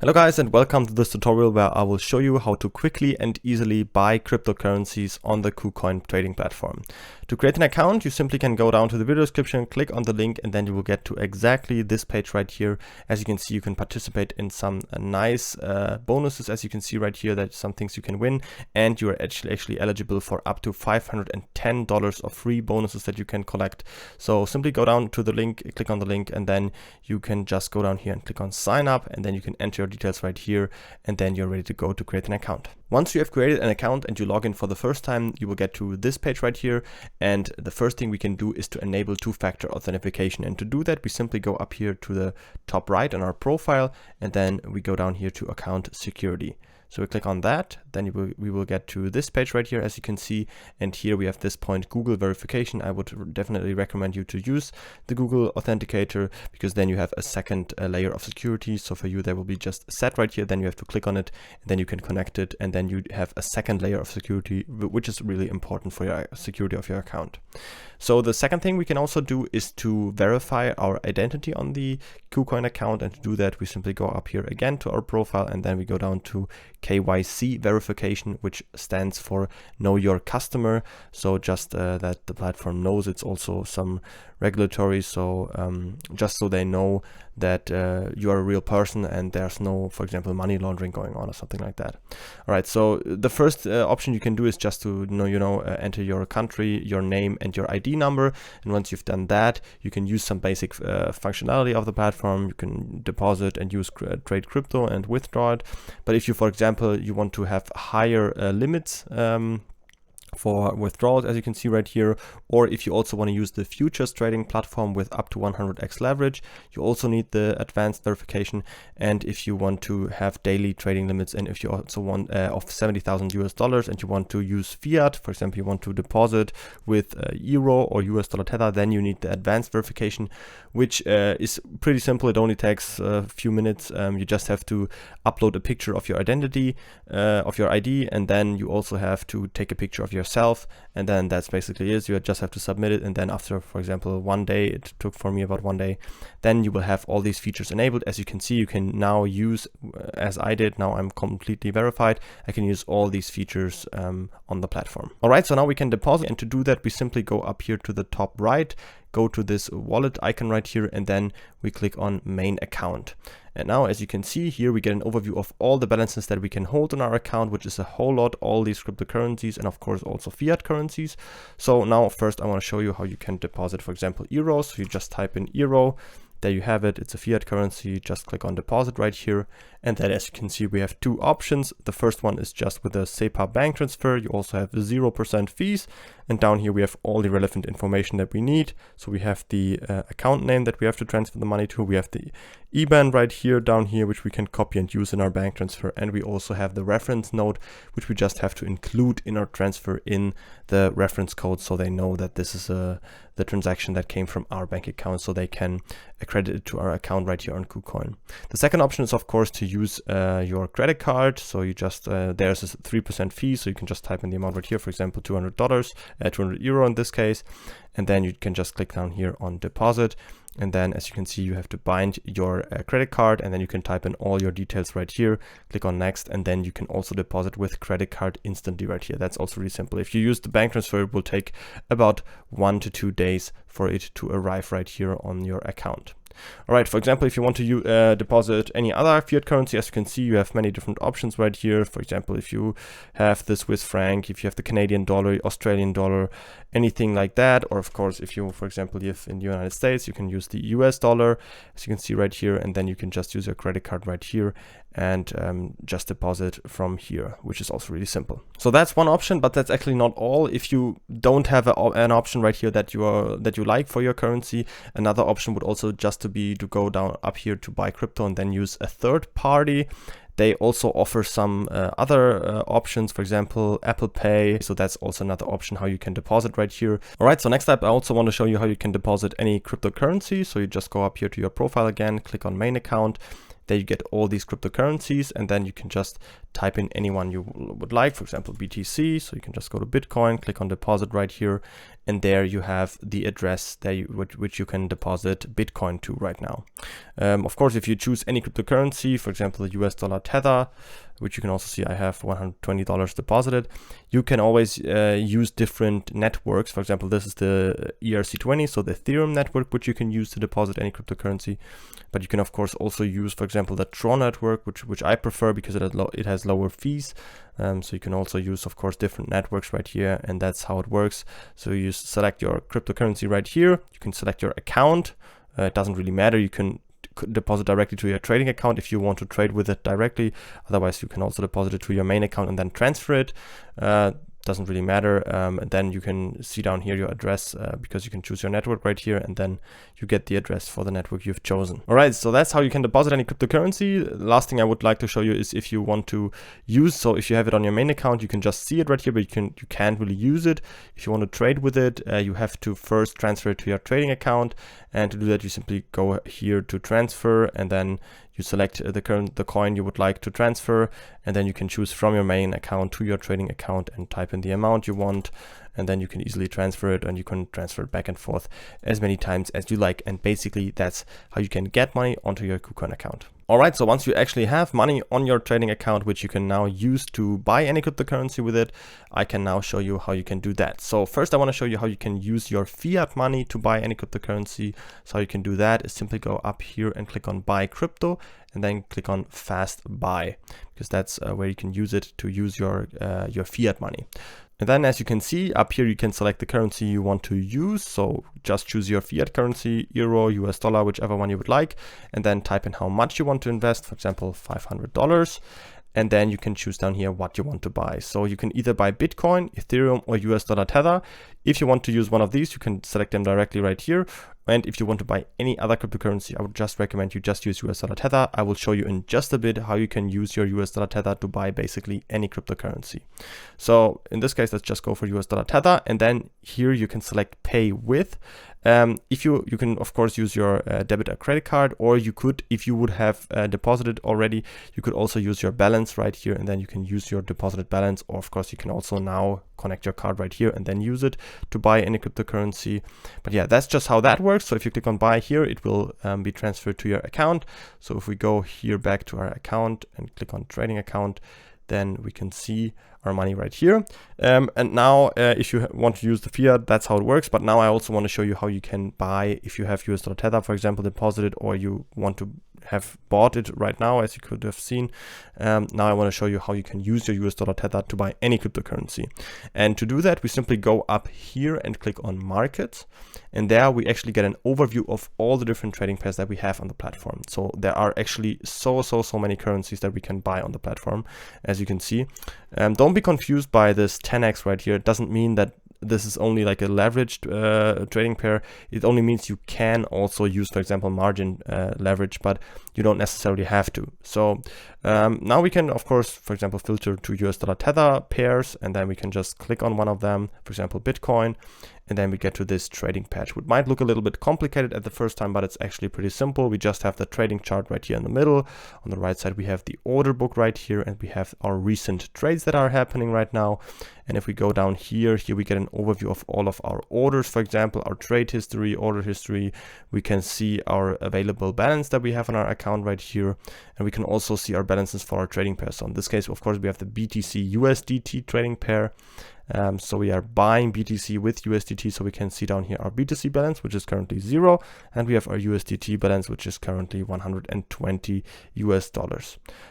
Hello guys, and welcome to this tutorial where I will show you how to quickly and easily buy cryptocurrencies on the KuCoin trading platform. To create an account, you simply can go down to the video description, click on the link, and then you will get to exactly this page right here. As you can see, you can participate in some nice bonuses. As you can see right here, that some things you can win, and you are actually eligible for up to $510 of free bonuses that you can collect. So simply go down to the link, click on the link, and then you can just go down here and click on sign up, and then you can enter your details right here, and then you're ready to go to create an account. Once you have created an account and you log in for the first time, you will get to this page right here, and the first thing we can do is to enable two-factor authentication. And to do that, we simply go up here to the top right on our profile, and then we go down here to account security. So we click on that, then we will get to this page right here, as you can see, and here we have this point, Google verification. I would definitely recommend you to use the Google Authenticator, because then you have a second layer of security. So for you, there will be just set right here, then you have to click on it, and then you can connect it, and then you have a second layer of security, which is really important for your security of your account. So the second thing we can also do is to verify our identity on the KuCoin account, and to do that, we simply go up here again to our profile, and then we go down to KYC verification, which stands for Know Your Customer. So just that the platform knows it's also some regulatory, so just so they know that you are a real person and there's no, for example, money laundering going on or something like that. All right, so the first option you can do is just to enter your country, your name, and your ID number. And once you've done that, you can use some basic functionality of the platform. You can deposit and use trade crypto and withdraw it. But if you, for example, you want to have higher limits for withdrawals, as you can see right here, or if you also want to use the futures trading platform with up to 100x leverage, you also need the advanced verification. And if you want to have daily trading limits, and if you also want of 70,000 US dollars and you want to use fiat, for example, you want to deposit with euro or US dollar tether, then you need the advanced verification, which is pretty simple. It only takes a few minutes. You just have to upload a picture of your identity, of your ID, and then you also have to take a picture of yourself, and then that's basically it. You just have to submit it, and then after, for example, 1 day, it took for me about 1 day, then you will have all these features enabled. As you can see, you can now use, as I did, now I'm completely verified, I can use all these features on the platform. All right, so now we can deposit, and to do that, we simply go up here to the top right, go to this wallet icon right here, and then we click on main account. And now, as you can see here, we get an overview of all the balances that we can hold on our account, which is a whole lot, all these cryptocurrencies, and of course also fiat currencies. So now first I want to show you how you can deposit, for example, euros. So you just type in euro. There you have it. It's a fiat currency. Just click on deposit right here. And then, as you can see, we have two options. The first one is just with a SEPA bank transfer. You also have 0% fees. And down here we have all the relevant information that we need. So we have the account name that we have to transfer the money to. We have the IBAN right here, down here, which we can copy and use in our bank transfer. And we also have the reference node, which we just have to include in our transfer in the reference code, so they know that this is the transaction that came from our bank account, so they can accredit it to our account right here on KuCoin. The second option is, of course, to use your credit card. So you just, there's a 3% fee, so you can just type in the amount right here, for example, $200, 200 euro in this case, and then you can just click down here on deposit. And then, as you can see, you have to bind your credit card, and then you can type in all your details right here, click on next, and then you can also deposit with credit card instantly right here. That's also really simple. If you use the bank transfer, it will take about 1 to 2 days for it to arrive right here on your account. All right, for example, if you want to deposit any other fiat currency, as you can see, you have many different options right here. For example, if you have the Swiss franc, if you have the Canadian dollar, Australian dollar, anything like that. Or of course, if you, for example, live in the United States, you can use the US dollar, as you can see right here, and then you can just use your credit card right here and just deposit from here, which is also really simple. So that's one option, but that's actually not all. If you don't have an option right here that you like for your currency, another option would also just to go down up here to buy crypto and then use a third party. They also offer some other options, for example, Apple Pay. So that's also another option how you can deposit right here. All right, so next up, I also want to show you how you can deposit any cryptocurrency. So you just go up here to your profile again, click on main account. There you get all these cryptocurrencies, and then you can just type in any one you would like, for example, BTC. So you can just go to Bitcoin, click on deposit right here, and there you have the address there which you can deposit Bitcoin to right now. Of course, if you choose any cryptocurrency, for example, the US dollar Tether, which you can also see I have $120 deposited, you can always use different networks. For example, this is the ERC20, so the Ethereum network, which you can use to deposit any cryptocurrency. But you can of course also use, for example, the Tron network, which I prefer because it has lower fees. So you can also use, of course, different networks right here, and that's how it works. So you select your cryptocurrency right here. You can select your account. It doesn't really matter. You can deposit directly to your trading account if you want to trade with it directly. Otherwise, you can also deposit it to your main account and then transfer it. Doesn't really matter. And then you can see down here your address because you can choose your network right here, and then you get the address for the network you've chosen. All right, so that's how you can deposit any cryptocurrency. Last thing I would like to show you is if you want to use, so if you have it on your main account, you can just see it right here, but you can't really use it. If you want to trade with it, you have to first transfer it to your trading account, and to do that you simply go here to transfer, and then you select the coin you would like to transfer, and then you can choose from your main account to your trading account and type in the amount you want, and then you can easily transfer it, and you can transfer it back and forth as many times as you like. And basically that's how you can get money onto your KuCoin account. All right, so once you actually have money on your trading account, which you can now use to buy any cryptocurrency with it, I can now show you how you can do that. So first I want to show you how you can use your fiat money to buy any cryptocurrency. So how you can do that is simply go up here and click on buy crypto, and then click on fast buy, because that's where you can use it to use your fiat money. And then as you can see up here, you can select the currency you want to use. So just choose your fiat currency, euro, US dollar, whichever one you would like, and then type in how much you want to invest, for example, $500. And then you can choose down here what you want to buy. So you can either buy Bitcoin, Ethereum, or US dollar Tether. If you want to use one of these, you can select them directly right here. And if you want to buy any other cryptocurrency, I would just recommend you just use US dollar Tether. I will show you in just a bit how you can use your US dollar Tether to buy basically any cryptocurrency. So in this case, let's just go for US dollar Tether, and then here you can select pay with. If you can of course use your debit or credit card, or you could, if you would have deposited already, you could also use your balance right here, and then you can use your deposited balance, or of course you can also now connect your card right here and then use it to buy any cryptocurrency. But yeah, that's just how that works. So if you click on buy here, it will be transferred to your account. So if we go here back to our account and click on trading account, then we can see our money right here. And now if you want to use the fiat, that's how it works. But now I also want to show you how you can buy, if you have US dollar Tether, for example, deposited, or you want to have bought it right now, as you could have seen. Now I want to show you how you can use your US dollar Tether to buy any cryptocurrency. And to do that, we simply go up here and click on markets. And there we actually get an overview of all the different trading pairs that we have on the platform. So there are actually so many currencies that we can buy on the platform, as you can see. Don't be confused by this 10x right here. It doesn't mean that this is only like a leveraged trading pair. It only means you can also use, for example, margin leverage, but you don't necessarily have to. So now we can, of course, for example, filter to US dollar Tether pairs, and then we can just click on one of them, for example, Bitcoin, and then we get to this trading patch, which might look a little bit complicated at the first time, but it's actually pretty simple. We just have the trading chart right here in the middle. On the right side, we have the order book right here, and we have our recent trades that are happening right now. And if we go down here we get an overview of all of our orders, for example, our trade history, order history. We can see our available balance that we have on our account right here. And we can also see our balances for our trading pairs. So in this case, of course, we have the BTC USDT trading pair. So we are buying BTC with USDT, so we can see down here our BTC balance, which is currently 0, and we have our USDT balance, which is currently $120 US.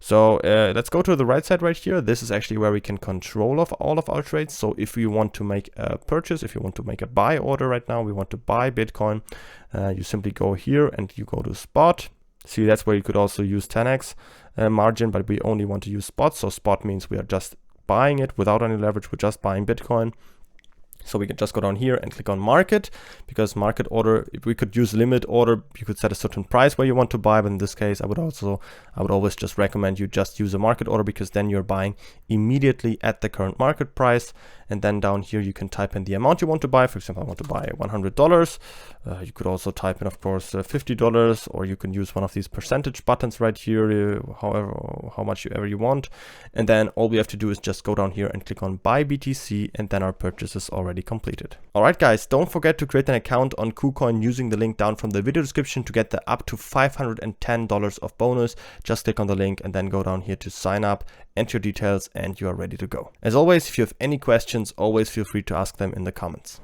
So let's go to the right side right here. This is actually where we can control of all of our trades. So if we want to make a purchase, if you want to make a buy order right now, we want to buy Bitcoin, you simply go here and you go to spot. See, that's where you could also use 10x margin, but we only want to use spot. So spot means we are just buying it without any leverage. We're just buying Bitcoin. So we can just go down here and click on market, because market order, if we could use limit order, you could set a certain price where you want to buy. But in this case, I would always just recommend you just use a market order, because then you're buying immediately at the current market price. And then down here, you can type in the amount you want to buy. For example, I want to buy $100. You could also type in, of course, $50, or you can use one of these percentage buttons right here, how much ever you want. And then all we have to do is just go down here and click on buy BTC, and then our purchase is already already completed. Alright guys, don't forget to create an account on KuCoin using the link down from the video description to get the up to $510 of bonus. Just click on the link and then go down here to sign up, enter your details, and you are ready to go. As always, if you have any questions, always feel free to ask them in the comments.